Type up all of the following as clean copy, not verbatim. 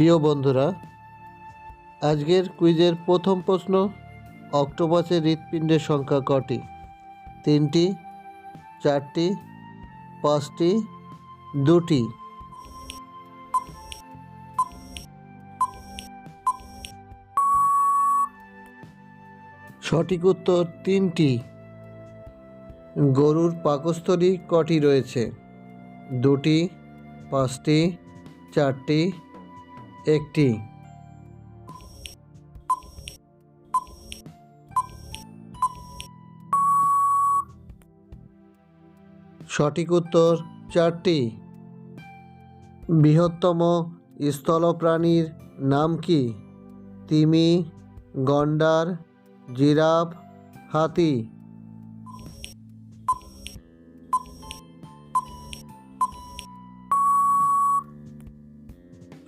প্রিয় বন্ধুরা, আজকের কুইজের প্রথম প্রশ্ন, অক্টোপাসে হৃৎপিণ্ডের সংখ্যা কটি? 3টি, 4টি, 5টি, 2টি? সঠিক উত্তর 3টি। গরুর পাকস্থলী কটি রয়েছে? 2টি, 5টি, 4টি, 1টি? সঠিক উত্তর 4টি। বৃহত্তম স্থলপ্রাণীর নাম কি? তিমি, গন্ডার, জিরাফ, হাতি?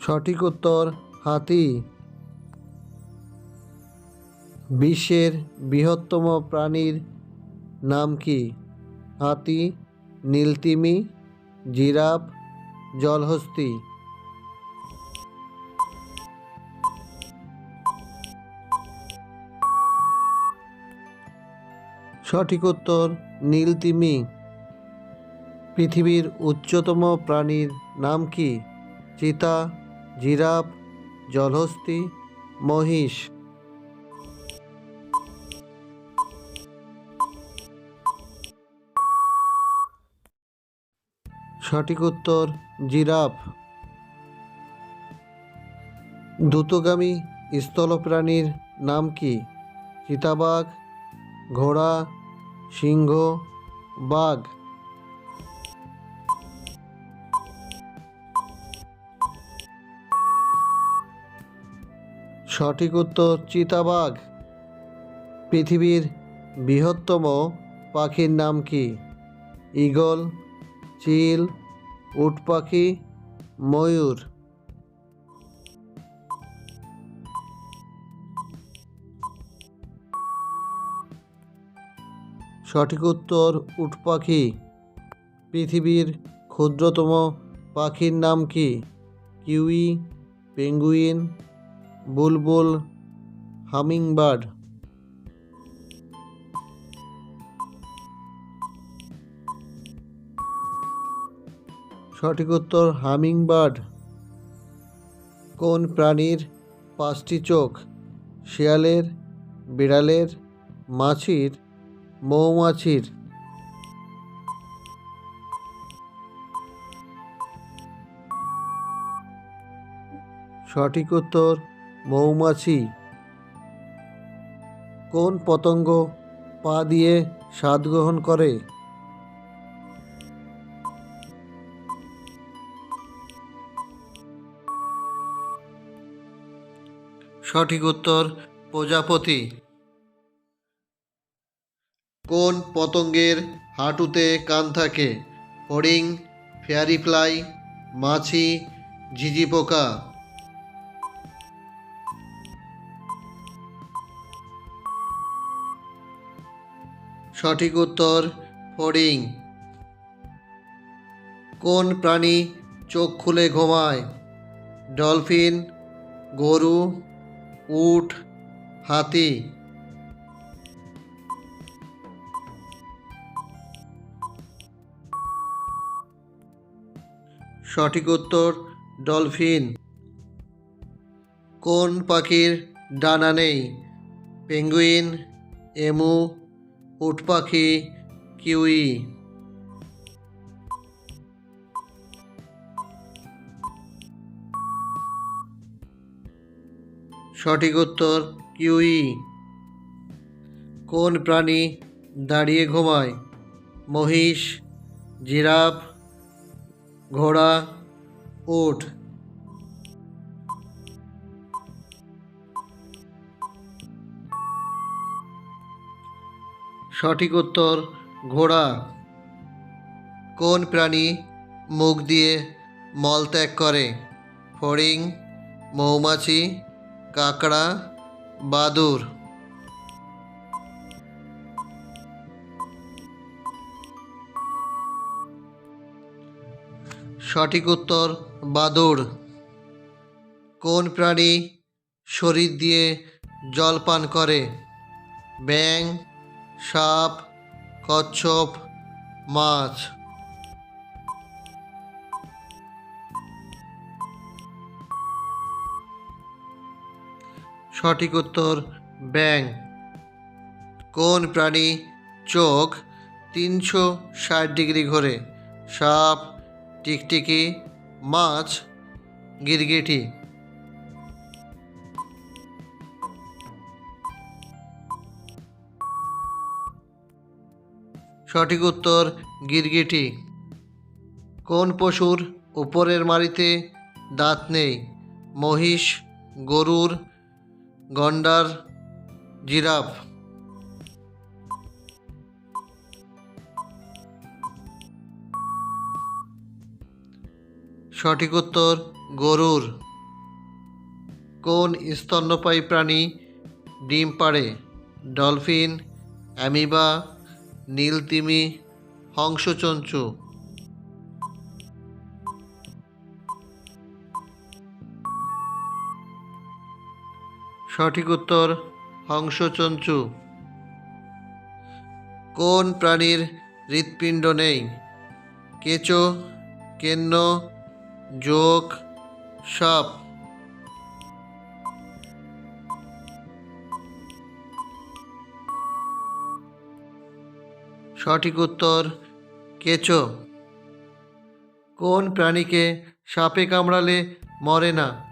সঠিক উত্তর হাতি। বিশ্বের বৃহত্তম প্রাণীর নাম কি? হাতি, নীলতিমি, জিরাফ, জলহস্তী? সঠিক উত্তর নীলতিমি। পৃথিবীর উচ্চতম প্রাণীর নাম কি? চিতা, জিরাফ, জলহস্তী, মহিষ? সঠিক উত্তর জিরাফ। দ্রুতগামী স্থলপ্রাণীর নাম কি? চিতাবাঘ, ঘোড়া, সিংহ, বাঘ? সঠিক উত্তর চিতাবাঘ। পৃথিবীর বৃহত্তম পাখির নাম কি? ঈগল, চিল, উট পাখি, ময়ূর? সঠিক উত্তর উট পাখি। পৃথিবীর ক্ষুদ্রতম পাখির নাম কি? কিউই, পেঙ্গুইন, বুলবুল, হামিংবার্ড? সঠিক উত্তর হামিংবার্ড। কোন প্রাণীর 5টি চোখ? শেয়ালের, বিড়ালের, মাছির, মৌমাছির? সঠিক উত্তর মৌমাছি। কোন পতঙ্গ পা দিয়ে স্বাদ গ্রহণ করে? সঠিক উত্তর প্রজাপতি। কোন পতঙ্গের হাঁটুতে কান থাকে? ফড়িং, ফেয়ারি ফ্লাই, মাছি, ঝিঝি পোকা? সঠিক উত্তর ফড়িং। কোন প্রাণী চোখ খুলে ঘুমায়? ডলফিন, গরু, উট, হাতি? সঠিক উত্তর ডলফিন। কোন পাখির ডানা নেই? পেঙ্গুইন, এমু, উট পাখি, কিউই? সঠিক উত্তর কিউই। কোন প্রাণী দাঁড়িয়ে ঘুমায়? মহিষ, জিরাফ, ঘোড়া, উট? সঠিক উত্তর ঘোড়া। কোন প্রাণী মুখ দিয়ে মলত্যাগ করে? ফড়িং, মৌমাছি, কাঁকড়া, বাদুড়? সঠিক উত্তর বাদুড়। কোন প্রাণী শরীর দিয়ে জল পান করে? ব্যাঙ, সাপ, কচ্ছপ, মাছ। সঠিক উত্তর ব্যাঙ। কোন প্রাণী চোখ 360 ডিগ্রি ঘোরে? সাপ, টিকটিকি, মাছ, গিরগিটি। সঠিক উত্তর গিরগিটি। কোন পশুর উপরের মাড়িতে দাঁত নেই? মহিষ, গরুর, গন্ডার, জিরাফ। সঠিক উত্তর গরুর। কোন স্তন্যপায়ী প্রাণী ডিম পাড়ে? ডলফিন, অ্যামিবা, নীলতিমি, হংসচঞ্চু। সঠিক উত্তর হংসচঞ্চু। কোন প্রাণীর হৃৎপিণ্ড নেই? কেঁচো, কেন্ন, জোঁক, সাপ। সঠিক উত্তর কেঁচো। কোন প্রাণীকে সাপে কামড়ালে মরে না?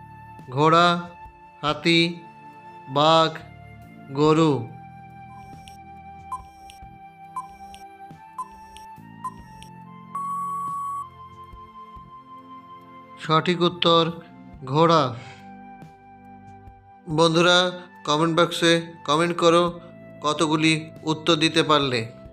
ঘোড়া, হাতি, বাঘ, গরু। সঠিক উত্তর ঘোড়া। বন্ধুরা, কমেন্ট বক্সে কমেন্ট করো কতগুলি উত্তর দিতে পারলে।